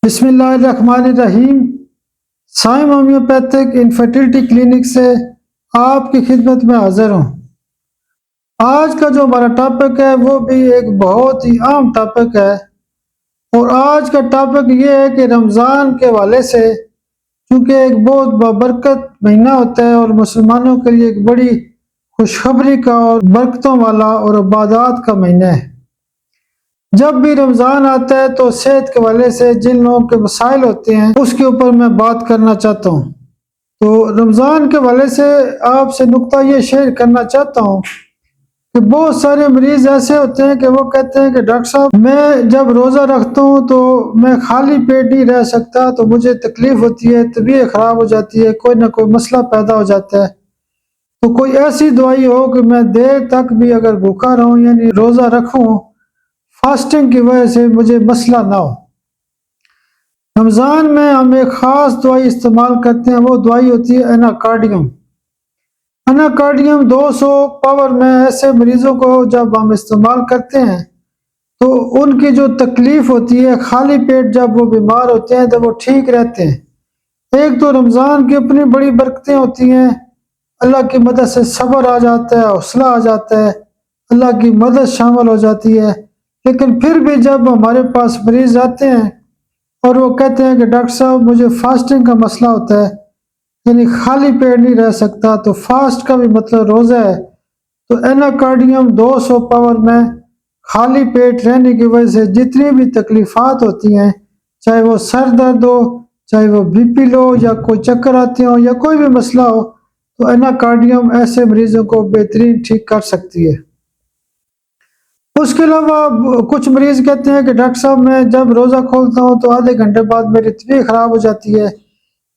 بسم اللہ الرحمن الرحیم۔ سائم ہومیوپیتھک انفرٹیلٹی کلینک سے آپ کی خدمت میں حاضر ہوں۔ آج کا جو ہمارا ٹاپک ہے وہ بھی ایک بہت ہی عام ٹاپک ہے، اور آج کا ٹاپک یہ ہے کہ رمضان کے حوالے سے، چونکہ ایک بہت بابرکت مہینہ ہوتا ہے اور مسلمانوں کے لیے ایک بڑی خوشخبری کا اور برکتوں والا اور عبادات کا مہینہ ہے۔ جب بھی رمضان آتا ہے تو صحت کے حوالے سے جن لوگوں کے مسائل ہوتے ہیں اس کے اوپر میں بات کرنا چاہتا ہوں۔ تو رمضان کے حوالے سے آپ سے نقطہ یہ شیئر کرنا چاہتا ہوں کہ بہت سارے مریض ایسے ہوتے ہیں کہ وہ کہتے ہیں کہ ڈاکٹر صاحب میں جب روزہ رکھتا ہوں تو میں خالی پیٹ نہیں رہ سکتا، تو مجھے تکلیف ہوتی ہے، طبیعت خراب ہو جاتی ہے، کوئی نہ کوئی مسئلہ پیدا ہو جاتا ہے۔ تو کوئی ایسی دوائی ہو کہ میں دیر تک بھی اگر بھوکا رہوں یعنی روزہ رکھوں، فاسٹنگ کی وجہ سے مجھے مسئلہ نہ ہو۔ رمضان میں ہم ایک خاص دوائی استعمال کرتے ہیں، وہ دوائی ہوتی ہے ایناکارڈیم۔ ایناکارڈیم 200 پاور میں ایسے مریضوں کو جب ہم استعمال کرتے ہیں تو ان کی جو تکلیف ہوتی ہے، خالی پیٹ جب وہ بیمار ہوتے ہیں تو وہ ٹھیک رہتے ہیں۔ ایک تو رمضان کی اپنی بڑی برکتیں ہوتی ہیں، اللہ کی مدد سے صبر آ جاتا ہے، حوصلہ آ جاتا ہے، اللہ کی مدد شامل ہو جاتی ہے۔ لیکن پھر بھی جب ہمارے پاس مریض آتے ہیں اور وہ کہتے ہیں کہ ڈاکٹر صاحب مجھے فاسٹنگ کا مسئلہ ہوتا ہے، یعنی خالی پیٹ نہیں رہ سکتا، تو فاسٹ کا بھی مطلب روزہ ہے، تو ایناکارڈیم 200 پاور میں خالی پیٹ رہنے کی وجہ سے جتنی بھی تکلیفات ہوتی ہیں، چاہے وہ سر درد ہو، چاہے وہ بی پی لو یا کوئی چکر آتے ہوں یا کوئی بھی مسئلہ ہو، تو ایناکارڈیم ایسے مریضوں کو بہترین ٹھیک کر سکتی ہے۔ اس کے علاوہ کچھ مریض کہتے ہیں کہ ڈاکٹر صاحب میں جب روزہ کھولتا ہوں تو آدھے گھنٹے بعد میری طبیعت خراب ہو جاتی ہے۔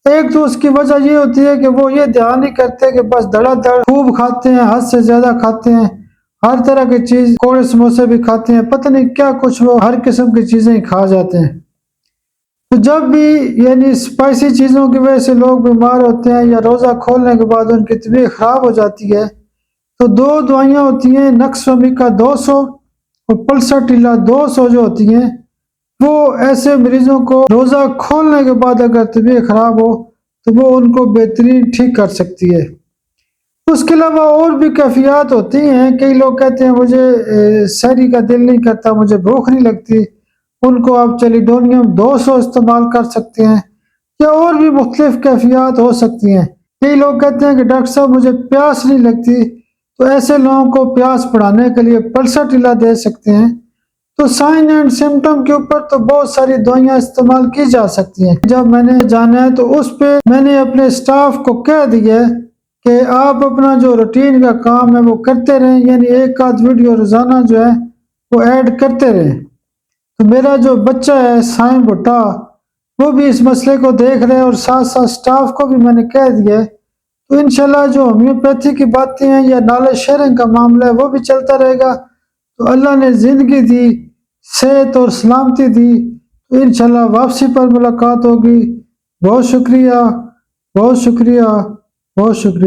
ایک تو اس کی وجہ یہ ہوتی ہے کہ وہ یہ دھیان نہیں کرتے کہ بس دھڑا دھڑ خوب کھاتے ہیں، حد سے زیادہ کھاتے ہیں، ہر طرح کی چیز، کوڑے سموسے بھی کھاتے ہیں، پتہ نہیں کیا کچھ، وہ ہر قسم کی چیزیں ہی کھا جاتے ہیں۔ تو جب بھی یعنی اسپائسی چیزوں کی وجہ سے لوگ بیمار ہوتے ہیں یا روزہ کھولنے کے بعد ان کی طبیعت خراب ہو جاتی ہے، تو دو دوائیاں ہوتی ہیں، نکسومیکا 200 اور پلساٹیلا 200 جو ہوتی ہیں، وہ ایسے مریضوں کو روزہ کھولنے کے بعد اگر طبیعت خراب ہو تو وہ ان کو بہترین ٹھیک کر سکتی ہے۔ اس کے علاوہ اور بھی کیفیات ہوتی ہیں، کئی لوگ کہتے ہیں مجھے سحری کا دل نہیں کرتا، مجھے بھوک نہیں لگتی، ان کو آپ چیلیڈونیم 200 استعمال کر سکتے ہیں، یا اور بھی مختلف کیفیات ہو سکتی ہیں۔ کئی لوگ کہتے ہیں کہ ڈاکٹر صاحب مجھے پیاس نہیں لگتی، تو ایسے لوگوں کو پیاس بڑھانے کے لیے پلساٹیلا دے سکتے ہیں۔ تو سائن اینڈ سمٹم کے اوپر تو بہت ساری دوائیاں استعمال کی جا سکتی ہیں۔ جب میں نے جانا ہے تو اس پہ میں نے اپنے سٹاف کو کہہ دیا ہے کہ آپ اپنا جو روٹین کا کام ہے وہ کرتے رہیں، یعنی ایک آدھ ویڈیو روزانہ جو ہے وہ ایڈ کرتے رہیں۔ تو میرا جو بچہ ہے سائم بھٹا، وہ بھی اس مسئلے کو دیکھ رہے ہیں، اور ساتھ ساتھ سٹاف کو بھی میں نے کہہ دیا ہے۔ تو انشاءاللہ جو ہومیوپیتھی کی باتیں ہیں یا نالج شیئرنگ کا معاملہ ہے وہ بھی چلتا رہے گا۔ تو اللہ نے زندگی دی، صحت اور سلامتی دی، تو انشاءاللہ واپسی پر ملاقات ہوگی۔ بہت شکریہ، بہت شکریہ، بہت شکریہ۔